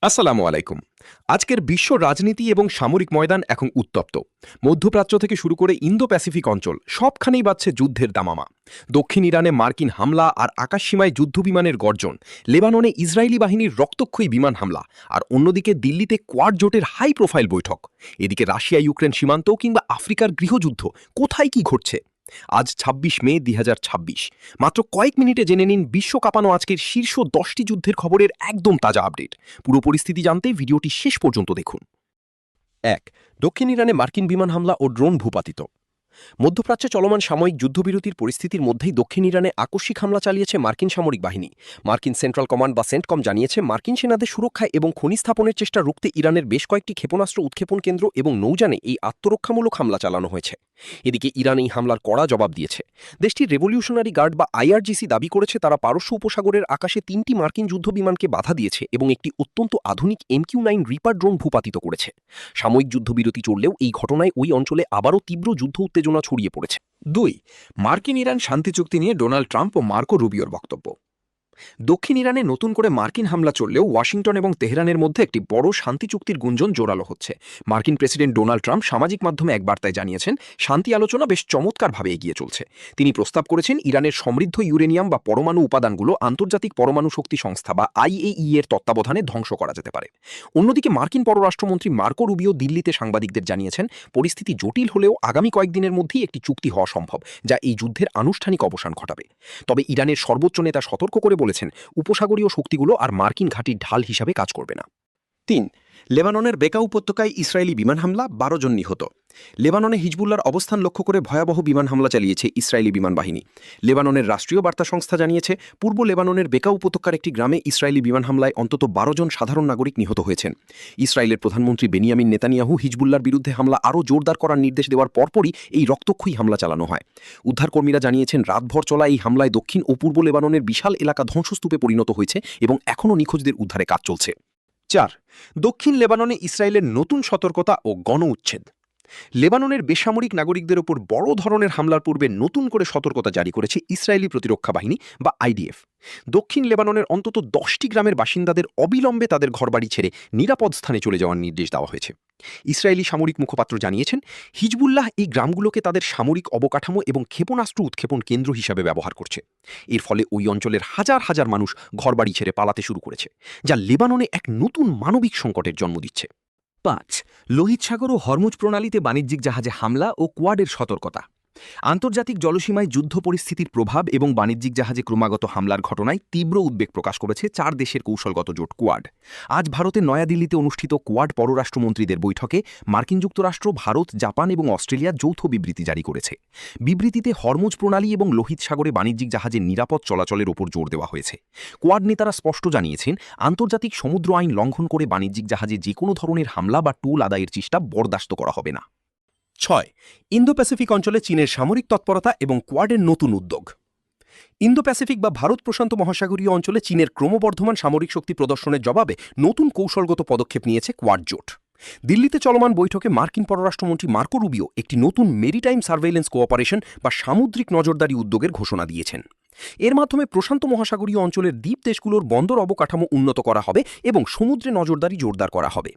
আসসালামু আলাইকুম। আজকের বিশ্ব রাজনীতি এবং সামরিক ময়দান এখন উত্তপ্ত। মধ্যপ্রাচ্য থেকে শুরু করে ইন্দো প্যাসিফিক অঞ্চল সবখানেই বাজছে যুদ্ধের দামামা। দক্ষিণ ইরানে মার্কিন হামলা আর আকাশসীমায় যুদ্ধবিমানের গর্জন, লেবাননে ইসরায়েলি বাহিনীর রক্তক্ষয়ী বিমান হামলা, আর অন্যদিকে দিল্লিতে কোয়াড জোটের হাই প্রোফাইল বৈঠক। এদিকে রাশিয়া ইউক্রেন সীমান্ত কিংবা আফ্রিকার গৃহযুদ্ধ, কোথায় কি ঘটছে? আজ ২৬ মে ২০২৬। মাত্র কয়েক মিনিটে জেনে নিন বিশ্ব কাঁপানো আজকের শীর্ষ ১০টি যুদ্ধের খবরের একদম তাজা আপডেট। পুরো পরিস্থিতি জানতে ভিডিওটি শেষ পর্যন্ত দেখুন। ১. দক্ষিণ ইরানে মার্কিন বিমান হামলা ও ড্রোন ভূপাতিত। মধ্যপ্রাচ্যে চলমান সাময়িক যুদ্ধবিরতির পরিস্থিতির মধ্যেই দক্ষিণ ইরানে আকস্মিক হামলা চালিয়েছে মার্কিন সামরিক বাহিনী। মার্কিন সেন্ট্রাল কমান্ড বা সেন্টকম জানিয়েছে, মার্কিন সেনাদের সুরক্ষা এবং খনি স্থাপনের চেষ্টা রুখতে ইরানের বেশ কয়েকটি ক্ষেপণাস্ত্র উৎক্ষেপণ কেন্দ্র এবং নৌযানে এই আত্মরক্ষামূলক হামলা চালানো হয়েছে। এদিকে ইরান এই হামলার কড়া জবাব দিয়েছে। দেশটির রেভলিউশনারি গার্ড বা আইআরজিসি দাবি করেছে, তারা পারস্য উপসাগরের আকাশে ৩টি মার্কিন যুদ্ধবিমানকে বাধা দিয়েছে এবং একটি অত্যন্ত আধুনিক MQ-9 রিপার ড্রোন ভূপাতিত করেছে। সাময়িক যুদ্ধবিরতি চললেও এই ঘটনায় ওই অঞ্চলে আবারও তীব্র যুদ্ধ উত্তেজনা ছড়িয়ে পড়েছে। ২. মার্কিন ইরান শান্তি চুক্তি নিয়ে ডোনাল্ড ট্রাম্প ও মার্কো রুবিওর বক্তব্য। দক্ষিণ ইরানে নতুন করে মার্কিন হামলা চললেও ওয়াশিংটন এবং তেহরানের মধ্যে একটি বড় শান্তি চুক্তির গুঞ্জন জোরালো হচ্ছে। মার্কিন প্রেসিডেন্ট ডোনাল্ড ট্রাম্প সামাজিক মাধ্যমে এক বার্তায় জানিয়েছেন, শান্তি আলোচনা বেশ চমৎকারভাবে এগিয়ে চলছে। তিনি প্রস্তাব করেছেন, ইরানের সমৃদ্ধ ইউরেনিয়াম বা পরমাণু উপাদানগুলো আন্তর্জাতিক পরমাণু শক্তি সংস্থা বা IAEA এর তত্ত্বাবধানে ধ্বংস করা যেতে পারে। অন্যদিকে মার্কিন পররাষ্ট্রমন্ত্রী মার্কো রুবিও দিল্লিতে সাংবাদিকদের জানিয়েছেন, পরিস্থিতি জটিল হলেও আগামী কয়েকদিনের মধ্যেই একটি চুক্তি হওয়া সম্ভব, যা এই যুদ্ধের আনুষ্ঠানিক অবসান ঘটাবে। তবে ইরানের সর্বোচ্চ নেতা সতর্ক করে বলেছেন, উপসাগরীয় শক্তিগুলো আর মার্কিন ঘাঁটির ঢাল হিসাবে কাজ করবে না। ৩. লেবাননের বেকা উপত্যকায় ইসরায়েলি বিমান হামলা, ১২ জন নিহত। লেবাননে হিজবুল্লার অবস্থান লক্ষ্য করে ভয়াবহ বিমান হামলা চালিয়েছে ইসরায়েলি বিমান বাহিনী। লেবাননের রাষ্ট্রীয় বার্তা সংস্থা জানিয়েছে, পূর্ব লেবাননের বেকা উপত্যকার একটি গ্রামে ইসরায়েলি বিমান হামলায় অন্তত ১২ জন সাধারণ নাগরিক নিহত হয়েছেন। ইসরায়েলের প্রধানমন্ত্রী বেনিয়ামিন নেতানিয়াহু হিজবুল্লার বিরুদ্ধে হামলা আরও জোরদার করার নির্দেশ দেওয়ার পরপরই এই রক্তক্ষয়ী হামলা চালানো হয়। উদ্ধারকর্মীরা জানিয়েছেন, রাতভর চলা এই হামলায় দক্ষিণ ও পূর্ব লেবাননের বিশাল এলাকা ধ্বংসস্তূপে পরিণত হয়েছে এবং এখনও নিখোঁজদের উদ্ধারে কাজ চলছে। ৪. দক্ষিণ লেবাননে ইসরায়েলের নতুন সতর্কতা ও গণ উচ্ছেদ। লেবাননের বেসামরিক নাগরিকদের ওপর বড় ধরনের হামলার পূর্বে নতুন করে সতর্কতা জারি করেছে ইসরায়েলি প্রতিরক্ষা বাহিনী বা IDF। দক্ষিণ লেবাননের অন্তত 10টি গ্রামের বাসিন্দাদের অবিলম্বে তাদের ঘরবাড়ি ছেড়ে নিরাপদ স্থানে চলে যাওয়ার নির্দেশ দেওয়া হয়েছে। ইসরায়েলি সামরিক মুখপাত্র জানিয়েছেন, হিজবুল্লাহ এই গ্রামগুলোকে তাদের সামরিক অবকাঠামো এবং ক্ষেপণাস্ত্র উৎক্ষেপণ কেন্দ্র হিসাবে ব্যবহার করছে। এর ফলে ওই অঞ্চলের হাজার হাজার মানুষ ঘরবাড়ি ছেড়ে পালাতে শুরু করেছে, যা লেবাননে এক নতুন মানবিক সংকটের জন্ম দিচ্ছে। ৫. লোহিত সাগর ও হরমুজ প্রণালীতে বাণিজ্যিক জাহাজে হামলা ও কোয়াডের সতর্কতা। আন্তর্জাতিক জলসীমায় যুদ্ধ পরিস্থিতির প্রভাব এবং বাণিজ্যিক জাহাজে ক্রমাগত হামলার ঘটনায় তীব্র উদ্বেগ প্রকাশ করেছে ৪ দেশের কৌশলগত জোট কোয়াড। আজ ভারতের নয়াদিল্লিতে অনুষ্ঠিত কোয়াড পররাষ্ট্রমন্ত্রীদের বৈঠকে মার্কিন যুক্তরাষ্ট্র, ভারত, জাপান এবং অস্ট্রেলিয়া যৌথ বিবৃতি জারি করেছে। বিবৃতিতে হরমুজ প্রণালী এবং লোহিত সাগরে বাণিজ্যিক জাহাজের নিরাপদ চলাচলের ওপর জোর দেওয়া হয়েছে। কোয়াড নেতারা স্পষ্ট জানিয়েছেন, আন্তর্জাতিক সমুদ্র আইন লঙ্ঘন করে বাণিজ্যিক জাহাজে যে কোনো ধরনের হামলা বা টোল আদায়ের চেষ্টা বরদাস্ত করা হবে না। ৬. ইন্দো প্যাসিফিক অঞ্চলে চীনের সামরিক তৎপরতা এবং কোয়াডের নতুন উদ্যোগ। ইন্দো প্যাসিফিক বা ভারত প্রশান্ত মহাসাগরীয় অঞ্চলে চীনের ক্রমবর্ধমান সামরিক শক্তি প্রদর্শনের জবাবে নতুন কৌশলগত পদক্ষেপ নিয়েছে কোয়াড জোট। দিল্লিতে চলমান বৈঠকে মার্কিন পররাষ্ট্রমন্ত্রী মার্কো রুবিও একটি নতুন মেরিটাইম সার্ভেইলেন্স কোঅপারেশন বা সামুদ্রিক নজরদারি উদ্যোগের ঘোষণা দিয়েছেন। এর মাধ্যমে প্রশান্ত মহাসাগরীয় অঞ্চলের দ্বীপ দেশগুলোর বন্দর অবকাঠামো উন্নত করা হবে এবং সমুদ্রে নজরদারি জোরদার করা হবে।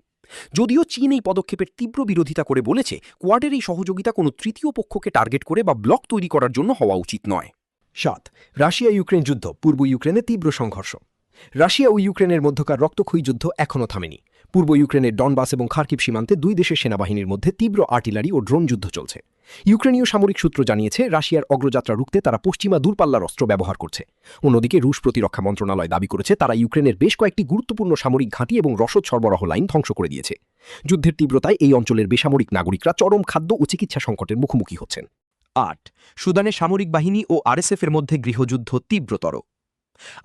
যদিও চীন এই পদক্ষেপের তীব্র বিরোধিতা করে বলেছে, কোয়াডের এই সহযোগিতা কোনো তৃতীয় পক্ষকে টার্গেট করে বা ব্লক তৈরি করার জন্য হওয়া উচিত নয়। ৭. রাশিয়া ইউক্রেন যুদ্ধ, পূর্ব ইউক্রেনে তীব্র সংঘর্ষ। রাশিয়া ও ইউক্রেনের মধ্যকার রক্তক্ষয়ী যুদ্ধ এখনও থামেনি। পূর্ব ইউক্রেনের ডনবাস এবং খার্কিভ সীমান্তে দুই দেশের সেনাবাহিনীর মধ্যে তীব্র আর্টিলারি ও ড্রোন যুদ্ধ চলছে। ইউক্রেনীয় সামরিক সূত্র জানিয়েছে, রাশিয়ার অগ্রযাত্রা রুখতে তারা পশ্চিমা দূরপাল্লার অস্ত্র ব্যবহার করছে। অন্যদিকে রুশ প্রতিরক্ষা মন্ত্রণালয় দাবি করেছে, তারা ইউক্রেনের বেশ কয়েকটি গুরুত্বপূর্ণ সামরিক ঘাঁটি এবং রসদ সরবরাহ লাইন ধ্বংস করে দিয়েছে। যুদ্ধের তীব্রতায় এই অঞ্চলের বেসামরিক নাগরিকরা চরম খাদ্য ও চিকিৎসা সংকটের মুখোমুখি হচ্ছেন। ৮. সুদানে সামরিক বাহিনী ও RSF-এর মধ্যে গৃহযুদ্ধ তীব্রতর।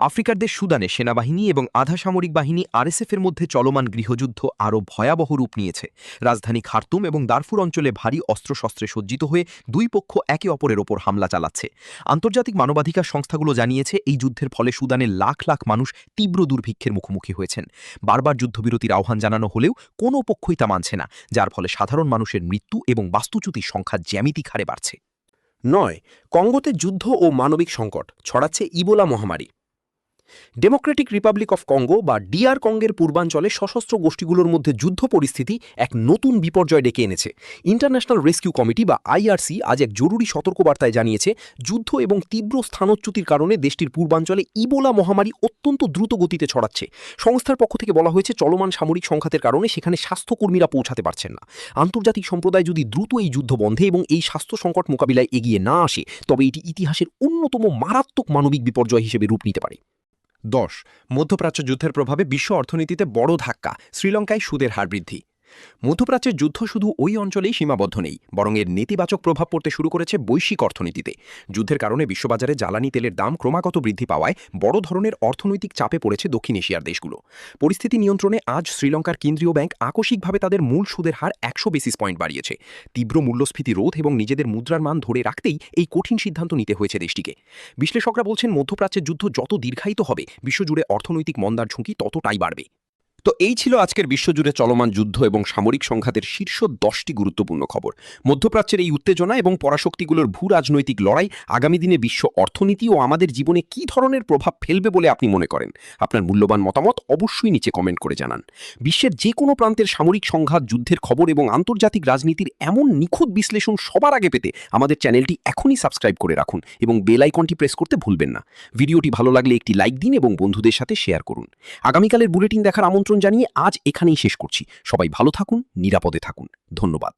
আফ্রিকার দেশ সুদানে সেনাবাহিনী এবং আধা সামরিক বাহিনী RSF-এর মধ্যে চলমান গৃহযুদ্ধ আরও ভয়াবহ রূপ নিয়েছে। রাজধানী খার্তুম এবং দারফুর অঞ্চলে ভারী অস্ত্রশস্ত্রে সজ্জিত হয়ে দুই পক্ষ একে অপরের ওপর হামলা চালাচ্ছে। আন্তর্জাতিক মানবাধিকার সংস্থাগুলো জানিয়েছে, এই যুদ্ধের ফলে সুদানের লাখ লাখ মানুষ তীব্র দুর্ভিক্ষের মুখোমুখি হয়েছেন। বারবার যুদ্ধবিরতির আহ্বান জানানো হলেও কোনো পক্ষই তা মানছে না, যার ফলে সাধারণ মানুষের মৃত্যু এবং বাস্তুচ্যুতির সংখ্যা জ্যামিতিক হারে বাড়ছে। ৯. কঙ্গোতে যুদ্ধ ও মানবিক সংকট, ছড়াচ্ছে ইবোলা মহামারী। ডেমোক্রেটিক রিপাবলিক অফ কঙ্গো বা ডিআর কঙ্গের পূর্বাঞ্চলে সশস্ত্র গোষ্ঠীগুলোর মধ্যে যুদ্ধ পরিস্থিতি এক নতুন বিপর্যয় ডেকে এনেছে। ইন্টারন্যাশনাল রেস্কিউ কমিটি বা আইআরসি আজ এক জরুরি সতর্কবার্তায় জানিয়েছে, যুদ্ধ এবং তীব্র স্থানচ্যুতির কারণে দেশটির পূর্বাঞ্চলে ইবোলা মহামারী অত্যন্ত দ্রুত গতিতে ছড়াচ্ছে। সংস্থার পক্ষ থেকে বলা হয়েছে, চলমান সামরিক সংঘাতের কারণে সেখানে স্বাস্থ্যকর্মীরা পৌঁছাতে পারছেন না। আন্তর্জাতিক সম্প্রদায় যদি দ্রুত এই যুদ্ধ বন্ধে এবং এই স্বাস্থ্য সংকট মোকাবিলায় এগিয়ে না আসে, তবে এটি ইতিহাসের অন্যতম মারাত্মক মানবিক বিপর্যয় হিসেবে রূপ নিতে পারে। 10. মধ্যপ্রাচ্য যুদ্ধের প্রভাবে বিশ্ব অর্থনীতিতে বড় ধাক্কা, শ্রীলঙ্কায় সুদের হার বৃদ্ধি। মধ্যপ্রাচ্যের যুদ্ধ শুধু ওই অঞ্চলেই সীমাবদ্ধ নেই, বরং এর নেতিবাচক প্রভাব পড়তে শুরু করেছে বৈশ্বিক অর্থনীতিতে। যুদ্ধের কারণে বিশ্ববাজারে জ্বালানি তেলের দাম ক্রমাগত বৃদ্ধি পাওয়ায় বড় ধরনের অর্থনৈতিক চাপে পড়েছে দক্ষিণ এশিয়ার দেশগুলো। পরিস্থিতি নিয়ন্ত্রণে আজ শ্রীলঙ্কার কেন্দ্রীয় ব্যাংক আকস্মিকভাবে তাদের মূল সুদের হার 100 বেসিস পয়েন্ট বাড়িয়েছে। তীব্র মূল্যস্ফীতি রোধ এবং নিজেদের মুদ্রার মান ধরে রাখতেই এই কঠিন সিদ্ধান্ত নিতে হয়েছে দেশটিকে। বিশ্লেষকরা বলছেন, মধ্যপ্রাচ্যের যুদ্ধ যত দীর্ঘায়িত হবে, বিশ্বজুড়ে অর্থনৈতিক মন্দার ঝুঁকি ততটাই বাড়বে। তো এই ছিল আজকের বিশ্বজুড়ে চলমান যুদ্ধ এবং সামরিক সংঘাতের শীর্ষ 10টি গুরুত্বপূর্ণ খবর। মধ্যপ্রাচ্যের এই উত্তেজনা এবং পরাশক্তিগুলোর ভূ রাজনৈতিক লড়াই আগামী দিনে বিশ্ব অর্থনীতি ও আমাদের জীবনে কী ধরনের প্রভাব ফেলবে বলে আপনি মনে করেন? আপনার মূল্যবান মতামত অবশ্যই নিচে কমেন্ট করে জানান। বিশ্বের যে কোনো প্রান্তের সামরিক সংঘাত, যুদ্ধের খবর এবং আন্তর্জাতিক রাজনীতির এমন নিখুঁত বিশ্লেষণ সবার আগে পেতে আমাদের চ্যানেলটি এখনই সাবস্ক্রাইব করে রাখুন এবং বেল আইকনটি প্রেস করতে ভুলবেন না। ভিডিওটি ভালো লাগলে একটি লাইক দিন এবং বন্ধুদের সাথে শেয়ার করুন। আগামীকালের বুলেটিন দেখার আমন্ত্রণ জানিয়ে আজ এখানেই শেষ করছি। সবাই ভালো থাকুন, নিরাপদে থাকুন। ধন্যবাদ।